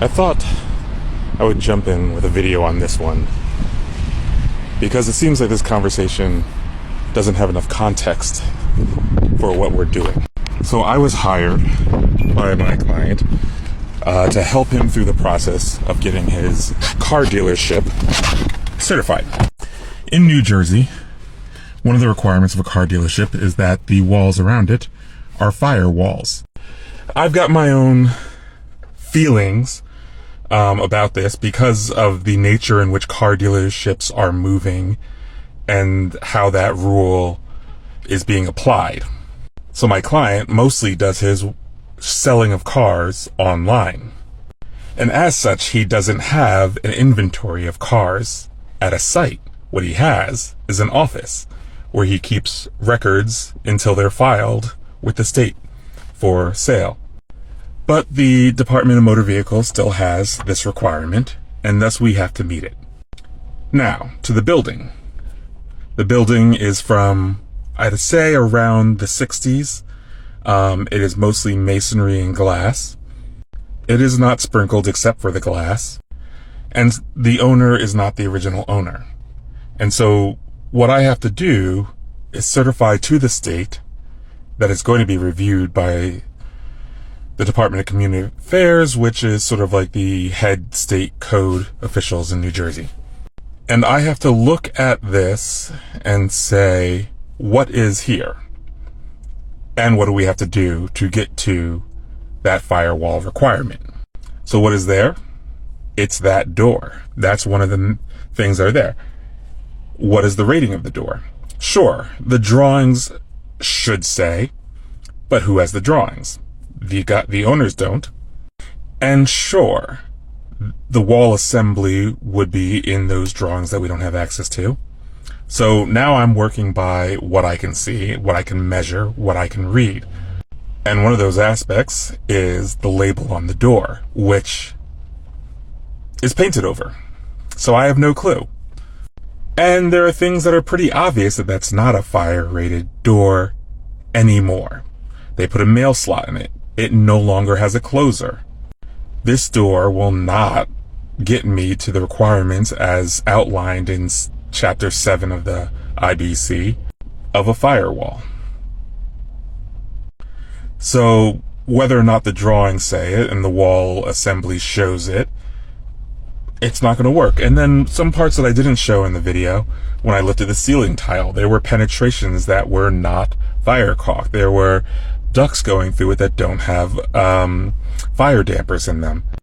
I thought I would jump in with a video on this one because it seems like this conversation doesn't have enough context for what we're doing. So I was hired by my client to help him through the process of getting his car dealership certified. In New Jersey, one of the requirements of a car dealership is that the walls around it are fire walls. I've got my own feelings about this because of the nature in which car dealerships are moving and how that rule is being applied. So my client mostly does his selling of cars online. And as such, he doesn't have an inventory of cars at a site. What he has is an office where he keeps records until they're filed with the state for sale. But the Department of Motor Vehicles still has this requirement, and thus we have to meet it. Now, to the building. The building is from, I'd say, around the 60s. It is mostly masonry and glass. It is not sprinkled except for the glass. And the owner is not the original owner. And so what I have to do is certify to the state that it's going to be reviewed by the Department of Community Affairs, which is sort of like the head state code officials in New Jersey. And I have to look at this and say, what is here? And what do we have to do to get to that firewall requirement? So what is there? It's that door. That's one of the things that are there. What is the rating of the door? Sure, the drawings should say, but who has the drawings? The owners don't. And sure, the wall assembly would be in those drawings that we don't have access to. So now I'm working by what I can see, what I can measure, what I can read. And one of those aspects is the label on the door, which is painted over. So I have no clue. And there are things that are pretty obvious that that's not a fire-rated door anymore. They put a mail slot in it. It no longer has a closer. This door will not get me to the requirements as outlined in Chapter 7 of the IBC of a firewall. So whether or not the drawings say it and the wall assembly shows it, it's not going to work. And then some parts that I didn't show in the video, when I looked at the ceiling tile, there were penetrations that were not fire caulked. There were ducts going through it that don't have fire dampers in them.